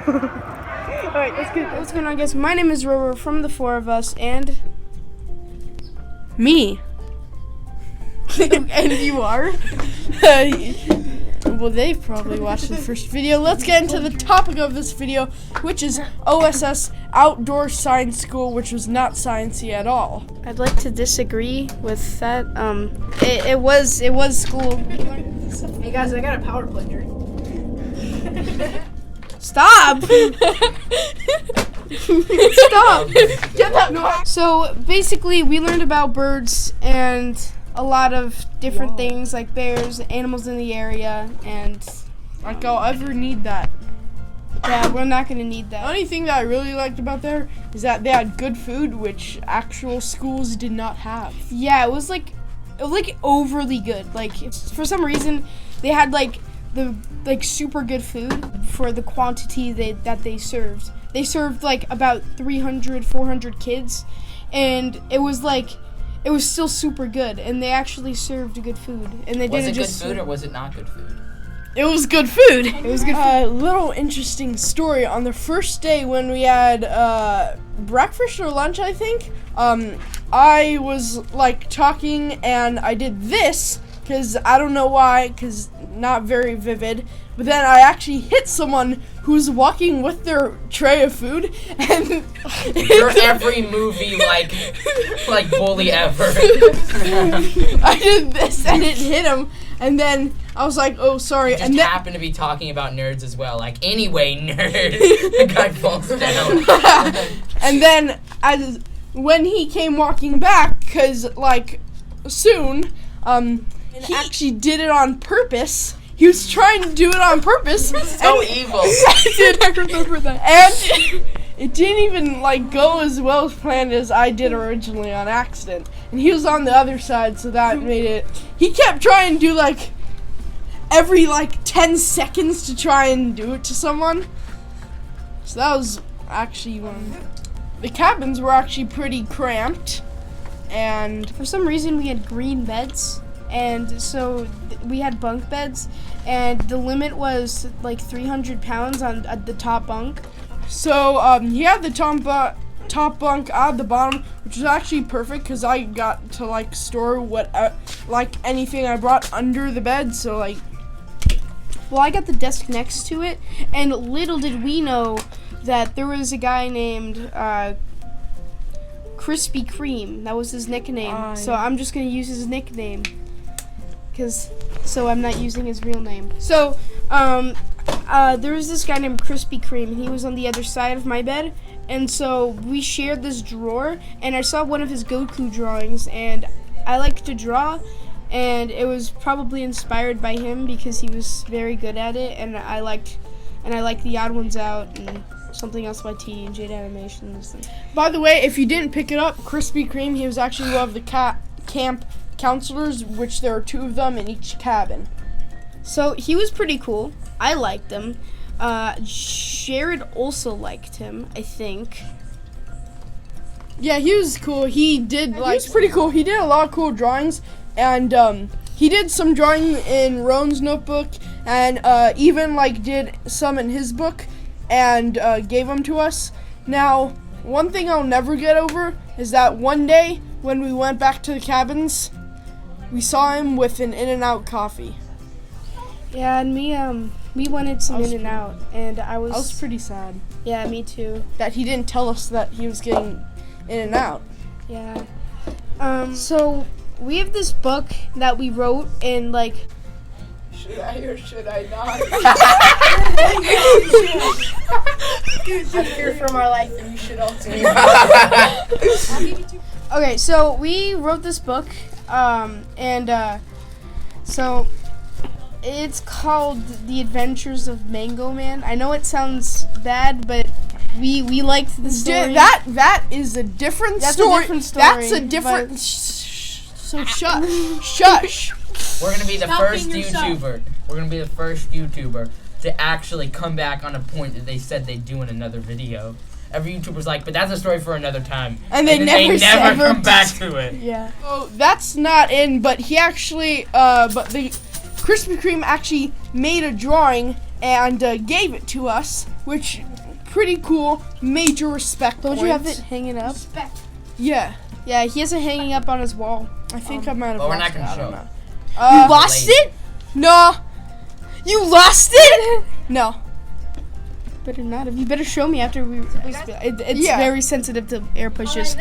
Alright, let's get what's going on, guys. My name is Rover from the four of us, and me. and you are? Well, they've probably watched the first video. Let's get into the topic of this video, which is OSS, Outdoor Science School, which was not sciencey at all. I'd like to disagree with that. It was school. Hey guys, I got a power plunger. Stop! Stop! Get that noise. So basically, we learned about birds and a lot of different things like bears, animals in the area, and Like I'll ever need that. yeah, we're not gonna need The that. only thing that I really liked about there is that they had good food, which actual schools did not have. Yeah, it was like overly good. Like for some reason, they had like the super good food for the quantity that they served. They served like about 300, 400 kids, and it was still super good, and they actually served good food. And they Was didn't it just good food or was it not good food? It was good food. It was good food. Little interesting story. On the first day when we had breakfast or lunch, I think, I was like talking and I did this because I don't know why, because not very vivid. But then I actually hit someone who's walking with their tray of food, and You're every movie like bully ever. I did this and it hit him, and then I was like, "Oh, sorry." You just and then happen to be talking about nerds as well. Like, anyway, nerd. The guy falls down. and then when he came walking back, because like soon, he actually did it on purpose. He was trying to do it on purpose. So evil. I remember that. And it didn't even like go as well as planned as I did originally on accident. And he was on the other side, so that made it. He kept trying to do like every 10 seconds to try and do it to someone. So that was actually one. The cabins were actually pretty cramped, and For some reason, we had green beds, and so we had bunk beds, and the limit was like 300 pounds on the top bunk. so he had the top bunk at the bottom, which was actually perfect because I got to store what anything I brought under the bed. So Well, I got the desk next to it, and little did we know that there was a guy named Krispy Kreme. That was his nickname. So I'm just gonna use his nickname, so I'm not using his real name. So there was this guy named Krispy Kreme, and he was on the other side of my bed, and so we shared this drawer, and I saw one of his Goku drawings, and I like to draw, and it was probably inspired by him because he was very good at it, and I like the Odd Ones Out and something else by T and Jade Animations. by the way, if you didn't pick it up, Krispy Kreme, he was actually one of the camp counselors, which there are 2 of them in each cabin. So he was pretty cool. I liked him. Jared also liked him, I think. Yeah, he was cool. He did he was pretty cool. He did a lot of cool drawings, and he did some drawing in Roan's notebook, and even did some in his book, and gave them to us. Now, one thing I'll never get over is that one day when we went back to the cabins, we saw him with an In-N-Out coffee. Yeah, and we wanted some In-N-Out, and I was pretty sad yeah, me too. that he didn't tell us that he was getting In-N-Out. Yeah. So we have this book that we wrote in Should I or should I not? I fear for my life, and you should also. Okay, so we wrote this book, and so it's called The Adventures of Mango Man. I know it sounds bad, but we liked the story. That is a different That's story. a different story. That's a different. So shush. We're gonna be the Stop first being yourself. YouTuber. We're gonna be the first YouTuber to actually come back on a point that they said they'd do in another video. Every YouTuber's like, but that's a story for another time. And they then never come back to it. Yeah. Oh, that's not in. But he actually, but the Krispy Kreme actually made a drawing and gave it to us, which pretty cool. Major respect. Don't points. you have it hanging up? Respect. Yeah. Yeah, he has it hanging up on his wall. I think I might have But we're lost not gonna it. I show don't it. know. You lost late. it? No. You lost it? No. Better not. You better show me after we spill. It's Yeah. very sensitive to air pushes.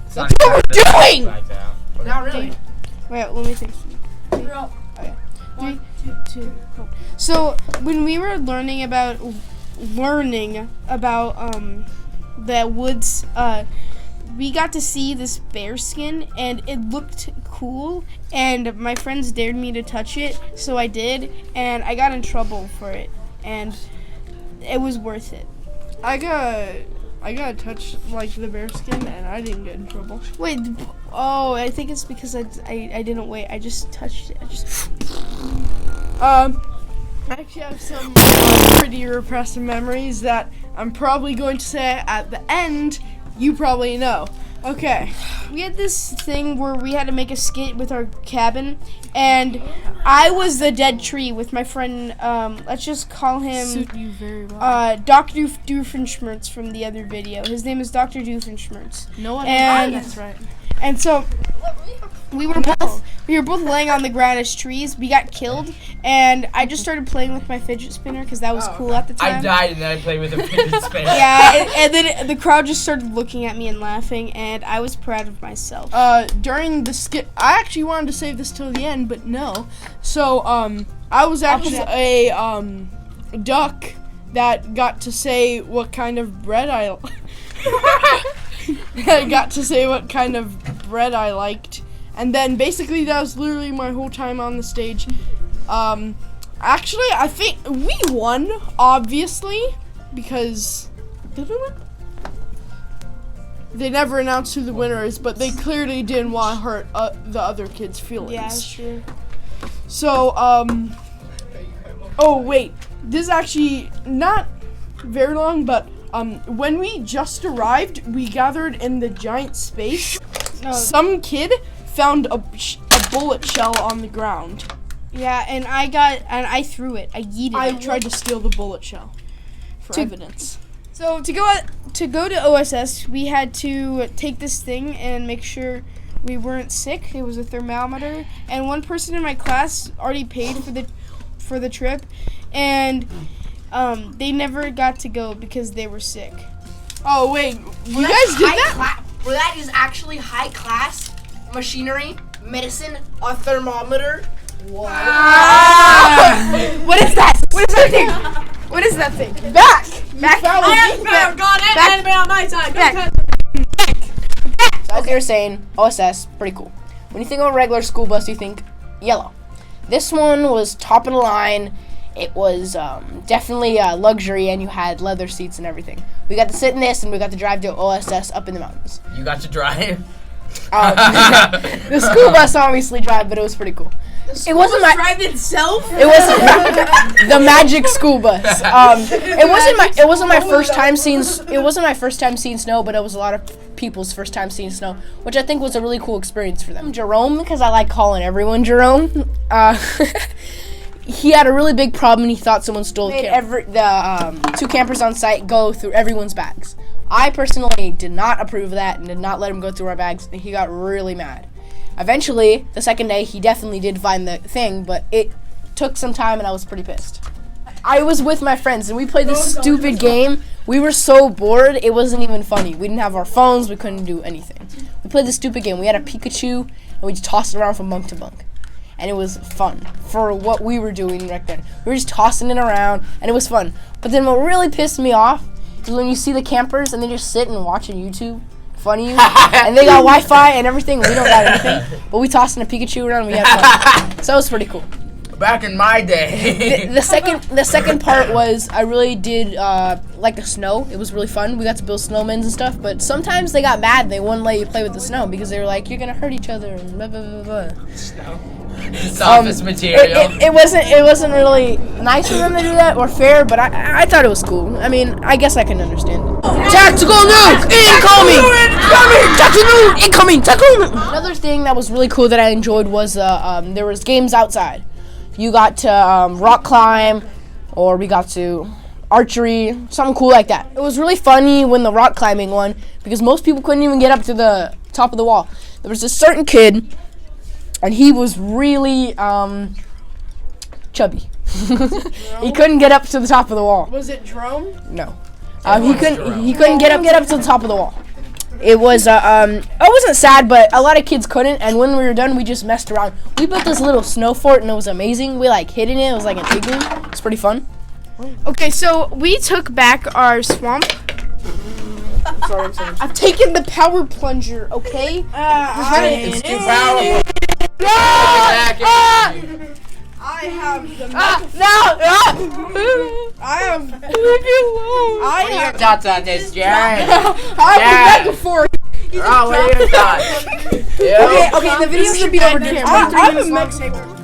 It's not what we're doing! like that. Not really. Wait, let me think. Bro. Three, two, go. So when we were learning about the woods, we got to see this bear skin, and it looked cool. And my friends dared me to touch it, so I did, and I got in trouble for it, and it was worth it. I got touch like the bear skin, and I didn't get in trouble. Wait, I think it's because I didn't wait. I just touched it. I actually have some pretty repressive memories that I'm probably going to say at the end. You probably know. Okay. We had this thing where we had to make a skit with our cabin, and I was the dead tree with my friend, let's just call him Suit you very well. Dr. Doofenshmirtz from the other video. His name is Dr. Doofenshmirtz. No one and- that's right. And so we were both laying on the ground as trees. We got killed, and I just started playing with my fidget spinner because that was cool at the I time. died and then I played with a fidget spinner. Yeah, and then the crowd just started looking at me and laughing, and I was proud of myself. During the skit, I actually wanted to save this till the end, but no. So, I was actually a duck that got to say what kind of bread I got to say what kind of bread I liked. And then basically that was literally my whole time on the stage. Actually, I think we won, obviously, because did we win? They never announced who the winner is, but they clearly didn't want to hurt the other kids' feelings. Yeah, that's true. So, oh wait, this is actually not very long, but when we just arrived, we gathered in the giant space. No. Some kid found a bullet shell on the ground. Yeah, and I threw it. I yeeted it. I tried to steal the bullet shell for evidence. So to go to OSS, we had to take this thing and make sure we weren't sick. It was a thermometer, and one person in my class already paid for the trip, and they never got to go because they were sick. Oh wait, you guys did that? Bro, that is actually high class machinery, medicine, a thermometer. What? What is that? What is that thing? What is that thing? Back. God, enemy on my side. Back. So as you were saying, OSS, pretty cool. When you think of a regular school bus, you think yellow. This one was top of the line. It was definitely a luxury, and you had leather seats and everything. We got to sit in this, and we got to drive to OSS up in the mountains. You got to drive? The school bus obviously drive, but it was pretty cool. It wasn't my drive itself. It wasn't the magic school bus. It wasn't my first time seeing. It wasn't my first time seeing snow, but it was a lot of people's first time seeing snow, which I think was a really cool experience for them. Jerome, because I like calling everyone Jerome. He had a really big problem, and he thought someone stole the two campers on site go through everyone's bags. I personally did not approve of that and did not let him go through our bags, and he got really mad. Eventually, the second day, he definitely did find the thing, but it took some time, and I was pretty pissed. I was with my friends, and we played this stupid game. We were so bored, it wasn't even funny. We didn't have our phones, we couldn't do anything. We played this stupid game. We had a Pikachu, and we just tossed it around from bunk to bunk. And it was fun for what we were doing right then. We were just tossing it around, and it was fun. But then what really pissed me off is when you see the campers, and they just sit and watching YouTube. Funny, and they got Wi-Fi and everything. We don't got anything, but we tossing a Pikachu around and we had fun. So it was pretty cool. Back in my day. The second part was I really did like the snow. It was really fun. We got to build snowmen and stuff, but sometimes they got mad. They wouldn't let you play with the snow because they were like, "You're gonna hurt each other." And blah, blah, blah, blah. Snow. Softest material. It wasn't really nice of them to do that or fair, but I thought it was cool. I mean, I guess I can understand it. Tactical nuke incoming! Tactical nuke incoming! Tactical nuke! Another thing that was really cool that I enjoyed was there was games outside. You got to rock climb, or we got to archery, something cool like that. It was really funny when the rock climbing one, because most people couldn't even get up to the top of the wall. There was a certain kid, and he was really chubby. He couldn't get up to the top of the wall. Was it Drone? No, he couldn't get up to the top of the wall. It was it wasn't sad, but a lot of kids couldn't. And when we were done, we just messed around. We built this little snow fort, and it was amazing. We like hid in it. It was like an igloo. It's pretty fun. Okay, so we took back our swamp. Sorry. I've taken the power plunger, okay? It's too powerful. I have the. What are your thoughts on this, Jared? I have the metaphor. Oh, what are your thoughts? Okay, the video should be over. I have a metaphor.